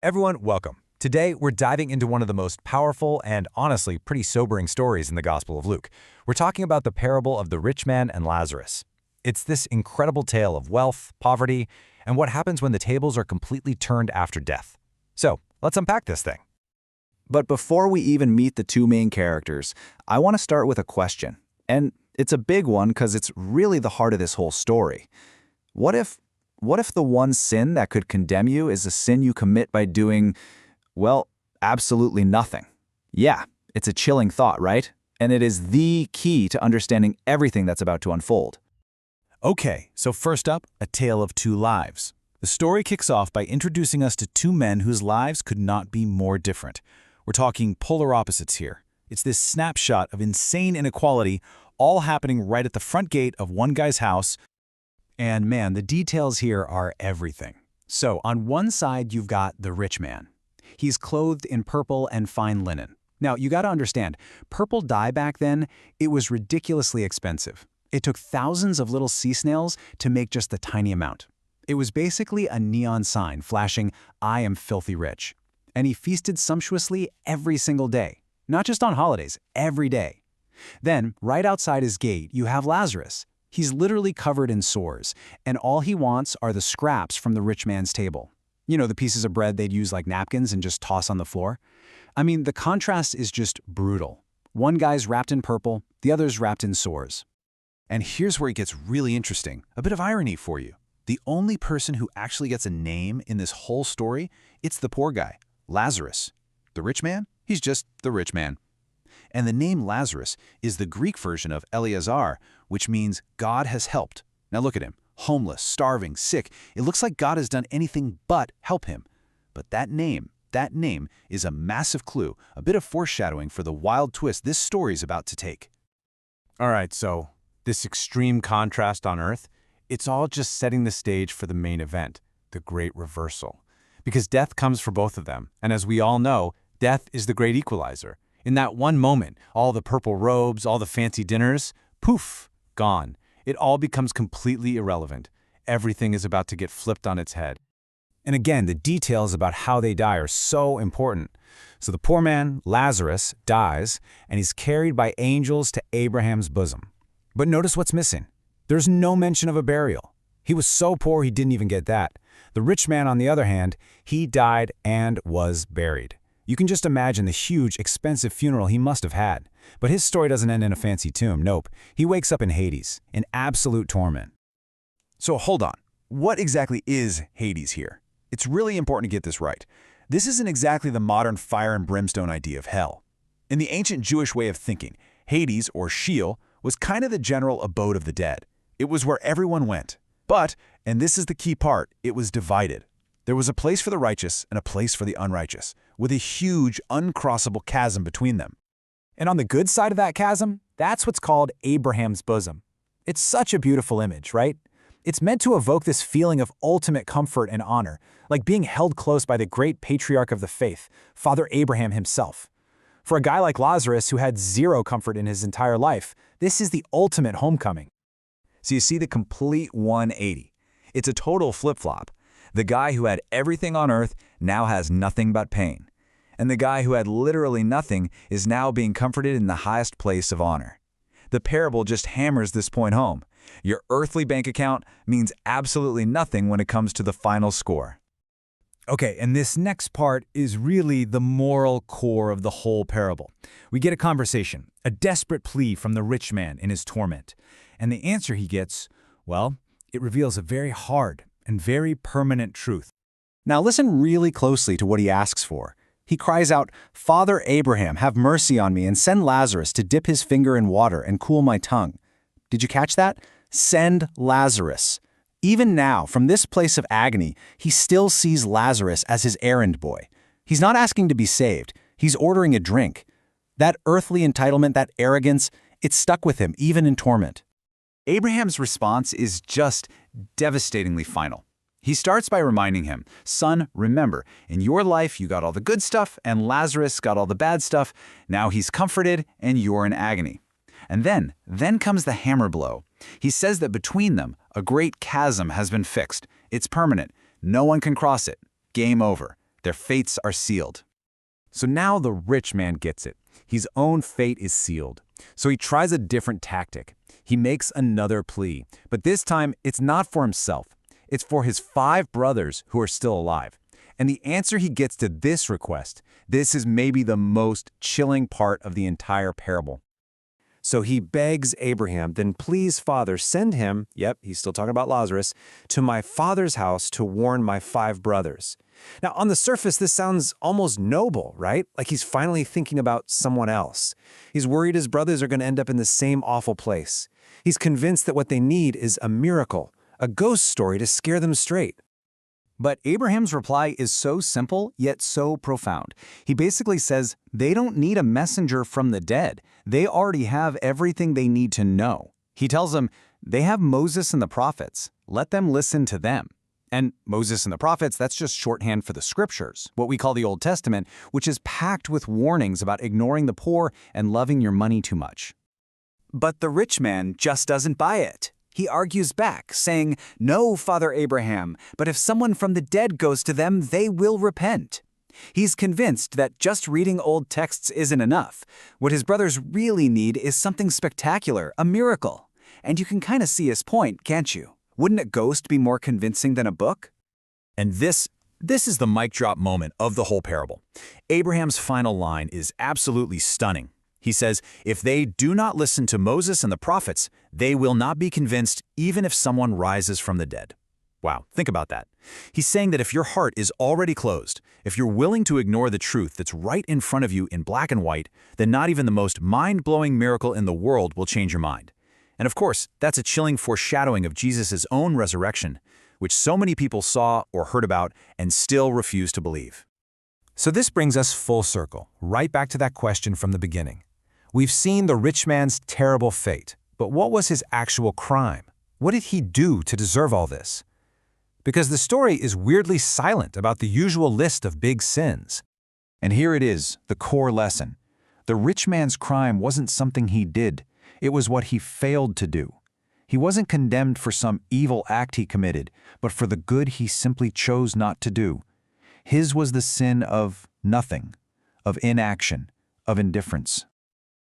Everyone, welcome. Today, we're diving into one of the most powerful and honestly pretty sobering stories in the Gospel of Luke. We're talking about the parable of the rich man and Lazarus. It's this incredible tale of wealth, poverty, and what happens when the tables are completely turned after death. So, let's unpack this thing. But before we even meet the two main characters, I want to start with a question. And it's a big one because it's really the heart of this whole story. What if the one sin that could condemn you is a sin you commit by doing, well, absolutely nothing? Yeah, it's a chilling thought, right? And it is the key to understanding everything that's about to unfold. Okay, so first up, a tale of two lives. The story kicks off by introducing us to two men whose lives could not be more different. We're talking polar opposites here. It's this snapshot of insane inequality all happening right at the front gate of one guy's house. And man, the details here are everything. So on one side, you've got the rich man. He's clothed in purple and fine linen. Now, you got to understand, purple dye back then, it was ridiculously expensive. It took thousands of little sea snails to make just the tiny amount. It was basically a neon sign flashing, "I am filthy rich." And he feasted sumptuously every single day. Not just on holidays, every day. Then, right outside his gate, you have Lazarus. He's literally covered in sores, and all he wants are the scraps from the rich man's table. You know, the pieces of bread they'd use like napkins and just toss on the floor? I mean, the contrast is just brutal. One guy's wrapped in purple, the other's wrapped in sores. And here's where it gets really interesting. A bit of irony for you. The only person who actually gets a name in this whole story, it's the poor guy, Lazarus. The rich man? He's just the rich man. And the name Lazarus is the Greek version of Eleazar, which means God has helped. Now look at him, homeless, starving, sick. It looks like God has done anything but help him. But that name is a massive clue, a bit of foreshadowing for the wild twist this story is about to take. All right, so this extreme contrast on Earth, it's all just setting the stage for the main event, the great reversal. Because death comes for both of them, and as we all know, death is the great equalizer. In that one moment, all the purple robes, all the fancy dinners, poof, gone. It all becomes completely irrelevant. Everything is about to get flipped on its head. And again, the details about how they die are so important. So the poor man, Lazarus, dies, and he's carried by angels to Abraham's bosom. But notice what's missing. There's no mention of a burial. He was so poor he didn't even get that. The rich man, on the other hand, he died and was buried. You can just imagine the huge, expensive funeral he must have had. But his story doesn't end in a fancy tomb, nope. He wakes up in Hades, in absolute torment. So hold on. What exactly is Hades here? It's really important to get this right. This isn't exactly the modern fire and brimstone idea of hell. In the ancient Jewish way of thinking, Hades, or Sheol, was kind of the general abode of the dead. It was where everyone went. But, and this is the key part, it was divided. There was a place for the righteous and a place for the unrighteous, with a huge, uncrossable chasm between them. And on the good side of that chasm, that's what's called Abraham's bosom. It's such a beautiful image, right? It's meant to evoke this feeling of ultimate comfort and honor, like being held close by the great patriarch of the faith, Father Abraham himself. For a guy like Lazarus who had zero comfort in his entire life, this is the ultimate homecoming. So you see the complete 180. It's a total flip-flop. The guy who had everything on earth now has nothing but pain. And the guy who had literally nothing is now being comforted in the highest place of honor. The parable just hammers this point home. Your earthly bank account means absolutely nothing when it comes to the final score. Okay, and this next part is really the moral core of the whole parable. We get a conversation, a desperate plea from the rich man in his torment. And the answer he gets, well, it reveals a very hard and very permanent truth. Now listen really closely to what he asks for. He cries out, "Father Abraham, have mercy on me and send Lazarus to dip his finger in water and cool my tongue." Did you catch that? Send Lazarus. Even now, from this place of agony, he still sees Lazarus as his errand boy. He's not asking to be saved. He's ordering a drink. That earthly entitlement, that arrogance, it stuck with him even in torment. Abraham's response is just devastatingly final. He starts by reminding him, "Son, remember, in your life you got all the good stuff and Lazarus got all the bad stuff. Now he's comforted and you're in agony." And then comes the hammer blow. He says that between them, a great chasm has been fixed. It's permanent. No one can cross it. Game over. Their fates are sealed. So now the rich man gets it. His own fate is sealed. So he tries a different tactic. He makes another plea, but this time it's not for himself. It's for his 5 brothers who are still alive. And the answer he gets to this request, this is maybe the most chilling part of the entire parable. So he begs Abraham, then please, Father, send him, yep, he's still talking about Lazarus, to my father's house to warn my 5 brothers. Now, on the surface, this sounds almost noble, right? Like he's finally thinking about someone else. He's worried his brothers are going to end up in the same awful place. He's convinced that what they need is a miracle, a ghost story to scare them straight. But Abraham's reply is so simple, yet so profound. He basically says they don't need a messenger from the dead. They already have everything they need to know. He tells them they have Moses and the prophets. Let them listen to them. And Moses and the prophets, that's just shorthand for the scriptures, what we call the Old Testament, which is packed with warnings about ignoring the poor and loving your money too much. But the rich man just doesn't buy it. He argues back, saying, "No, Father Abraham, but if someone from the dead goes to them, they will repent." He's convinced that just reading old texts isn't enough. What his brothers really need is something spectacular, a miracle. And you can kind of see his point, can't you? Wouldn't a ghost be more convincing than a book? And this is the mic drop moment of the whole parable. Abraham's final line is absolutely stunning. He says, if they do not listen to Moses and the prophets, they will not be convinced even if someone rises from the dead. Wow, think about that. He's saying that if your heart is already closed, if you're willing to ignore the truth that's right in front of you in black and white, then not even the most mind-blowing miracle in the world will change your mind. And of course, that's a chilling foreshadowing of Jesus' own resurrection, which so many people saw or heard about and still refuse to believe. So this brings us full circle, right back to that question from the beginning. We've seen the rich man's terrible fate, but what was his actual crime? What did he do to deserve all this? Because the story is weirdly silent about the usual list of big sins. And here it is, the core lesson. The rich man's crime wasn't something he did. It was what he failed to do. He wasn't condemned for some evil act he committed, but for the good he simply chose not to do. His was the sin of nothing, of inaction, of indifference.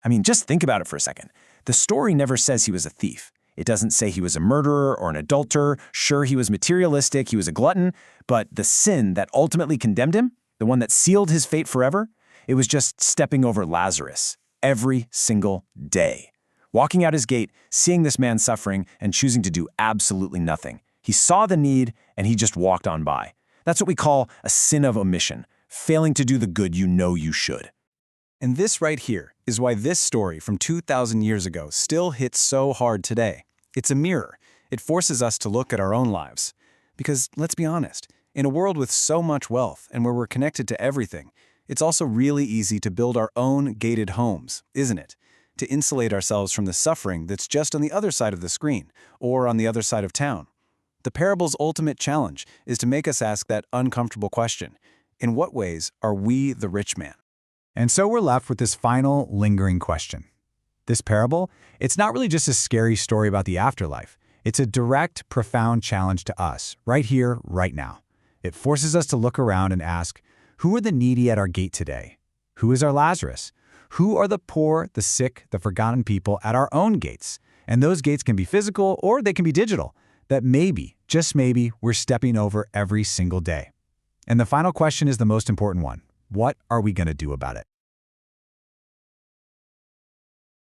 I mean, just think about it for a second. The story never says he was a thief. It doesn't say he was a murderer or an adulterer. Sure, he was materialistic, he was a glutton, but the sin that ultimately condemned him, the one that sealed his fate forever, it was just stepping over Lazarus every single day. Walking out his gate, seeing this man suffering, and choosing to do absolutely nothing. He saw the need, and he just walked on by. That's what we call a sin of omission, failing to do the good you know you should. And this right here is why this story from 2,000 years ago still hits so hard today. It's a mirror. It forces us to look at our own lives. Because, let's be honest, in a world with so much wealth and where we're connected to everything, it's also really easy to build our own gated homes, isn't it? To insulate ourselves from the suffering that's just on the other side of the screen or on the other side of town. The parable's ultimate challenge is to make us ask that uncomfortable question. In what ways are we the rich man? And so we're left with this final, lingering question. This parable, it's not really just a scary story about the afterlife. It's a direct, profound challenge to us, right here, right now. It forces us to look around and ask, who are the needy at our gate today? Who is our Lazarus? Who are the poor, the sick, the forgotten people at our own gates? And those gates can be physical or they can be digital, that maybe, just maybe, we're stepping over every single day. And the final question is the most important one. What are we going to do about it?